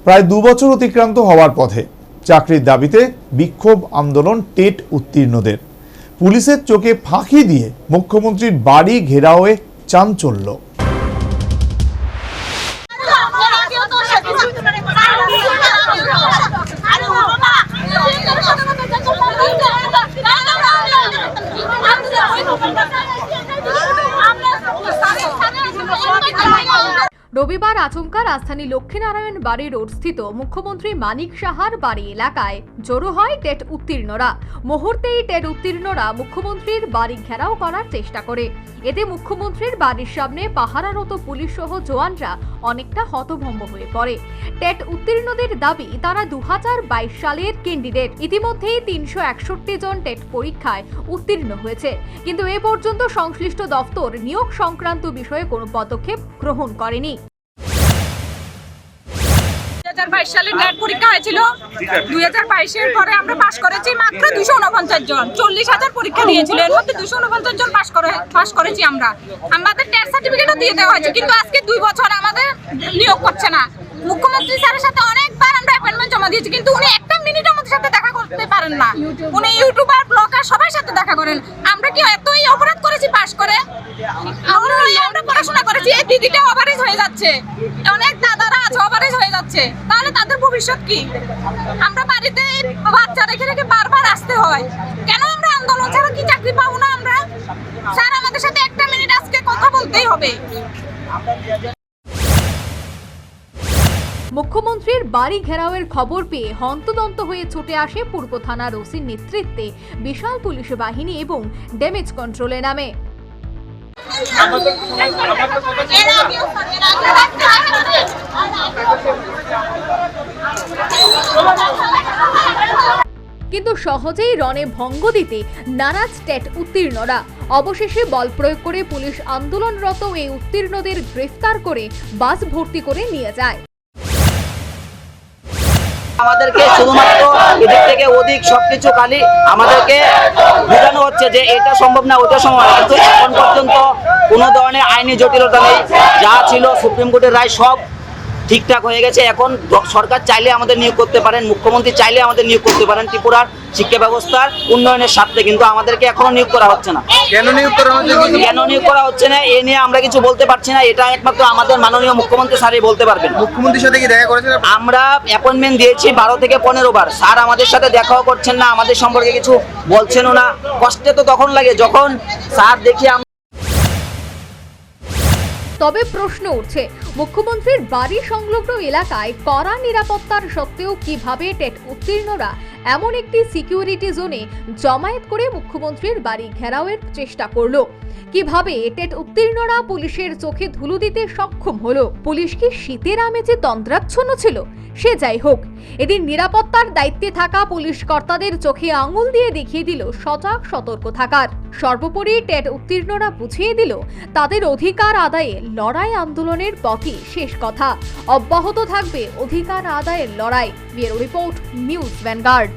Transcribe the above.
প্রায় 2 বছর অতিক্রান্ত হওয়ার পথে চাকরির দাবিতে বিক্ষোভ আন্দোলন টেট উত্তীর্ণদের। পুলিশের চোখে ফাঁকি দিয়ে মুখ্যমন্ত্রীর বাড়ি ঘেরাওয়ে চাঞ্চল্য। রবিবার আচমকা রাজধানী লক্ষ্মীনারায়ণ বাড়ি রোড স্থিত মুখ্যমন্ত্রী মানিক সাহার বাড়ি এলাকায় জড়ো হয় টেট উত্তীর্ণরা। মুহূর্তেই টেট উত্তীর্ণরা মুখ্যমন্ত্রীর বাড়ি ঘেরাও করার চেষ্টা করে। এতে মুখ্যমন্ত্রীর বাড়ির সামনে পাহারারত পুলিশ সহ জওয়ানরা অনেকটা হতভম্ব হয়ে পড়ে। টেট উত্তীর্ণদের দাবি, তারা 2022 সালের ক্যান্ডিডেট। ইতিমধ্যেই 361 জন টেট পরীক্ষায় উত্তীর্ণ হয়েছে, কিন্তু এ পর্যন্ত সংশ্লিষ্ট দপ্তর নিয়োগ সংক্রান্ত বিষয়ে কোনো পদক্ষেপ গ্রহণ করেনি। 2022 সালে টেট পরীক্ষা হয়েছিল। 2022 এর পরে আমরা পাস করেছি মাত্র 249 জন। 40,000 পরীক্ষা দিয়েছিল, এর মধ্যে 249 জন পাস করেছি আমরা। আমাদের টেট সার্টিফিকেটও দিয়ে দেওয়া হয়েছে, কিন্তু আজকে 2 বছর আমাদের নিয়োগ করছে না। মুখ্যমন্ত্রী স্যারের সাথে অনেকবার আমরা অ্যাপয়েন্টমেন্ট জমা দিয়েছি, কিন্তু উনি একটা মিনিট আমাদের সাথে দেখা করতে পারেন না। উনি ইউটিউবার, ব্লগার সবার সাথে দেখা করেন। আমরা কি এতই অপরাধ করেছি পাস করে? আমরা পড়াশোনা করেছি, এই দিদিটা ওভারেজ হয়ে যাচ্ছে, অনেক দাদারা আছে ওভারেজ হয়ে যাচ্ছে, তাহলে তাদের ভবিষ্যৎ কি? আমরা বাড়িতে বাচ্চা রেখে রেখে বারবার আসতে হয়। কেন আমরা আন্দোলন ছাড়া কি চাকরি পাবো না আমরা? স্যার আমাদের সাথে একটা মিনিট আজকে কথা বলতেই হবে। মুখ্যমন্ত্রীর বাড়ি ঘেরাওয়ের খবর পেয়ে হন্তদন্ত হয়ে ছুটে আসে পূর্ব থানার ওসির নেতৃত্বে বিশাল পুলিশ বাহিনী এবং ড্যামেজ কন্ট্রোলে নামে। কিন্তু সহজেই রণে ভঙ্গ দিতে নারাজ টেট উত্তীর্ণরা। অবশেষে বল প্রয়োগ করে পুলিশ আন্দোলনরত এই উত্তীর্ণদের গ্রেফতার করে বাস ভর্তি করে নিয়ে যায়। আমাদেরকে শুধুমাত্র এদিক থেকে ওদিক সবকিছু খালি আমাদেরকে বোঝানো হচ্ছে যে এটা সম্ভব না, ওটা সম্ভব না, কিন্তু এখন পর্যন্ত কোনো ধরনের আইনি জটিলতা নেই। যা ছিল সুপ্রিম কোর্টের রায় সব ঠিকঠাক হয়ে গেছে। এখন সরকার চাইলে আমাদের নিয়োগ করতে পারেন, মুখ্যমন্ত্রী চাইলে আমাদের নিয়োগ করতে পারেন ত্রিপুরার শিক্ষা ব্যবস্থার উন্নয়নের স্বার্থে, কিন্তু আমাদেরকে এখনো নিয়োগ করা হচ্ছে না। কেন নিয়োগ করা হচ্ছে না এ নিয়ে আমরা কিছু বলতে পারছি না। এটা একমাত্র আমাদের মাননীয় মুখ্যমন্ত্রী স্যারই বলতে পারবেন। মুখ্যমন্ত্রীর সাথে কি দেখা করেছেন? আমরা অ্যাপয়েন্টমেন্ট দিয়েছি 12 থেকে 15 বার। স্যার আমাদের সাথে দেখাও করছেন না, আমাদের সম্পর্কে কিছু বলছেনও না। কষ্টে তো তখন লাগে যখন স্যার দেখি। তবে প্রশ্ন উঠছে, মুখ্যমন্ত্রীর বাড়ি সংলগ্ন এলাকায় কড়া নিরাপত্তার সত্ত্বেও কিভাবে টেট উত্তীর্ণরা এমন একটি সিকিউরিটি জোনে জমায়েত করে মুখ্যমন্ত্রীর বাড়ি ঘেরাওয়ের চেষ্টা করলো? কিভাবে টেট উত্তীর্ণরা পুলিশের চোখে ধুলো দিতে সক্ষম হলো? পুলিশ কি শীতের আমেজে তন্দ্রাচ্ছন্ন ছিল? সে যাই হোক, এদিন নিরাপত্তার দায়িত্বে থাকা পুলিশ কর্তাদের চোখে আঙুল দিয়ে দেখিয়ে দিল সজাগ সতর্ক থাকার। সর্বোপরি টেট উত্তীর্ণরা বুঝিয়ে দিল তাদের অধিকার আদায়ে লড়াই আন্দোলনের পথই শেষ কথা। অব্যাহত থাকবে অধিকার আদায়ের লড়াই। Bureau report, news vanguard.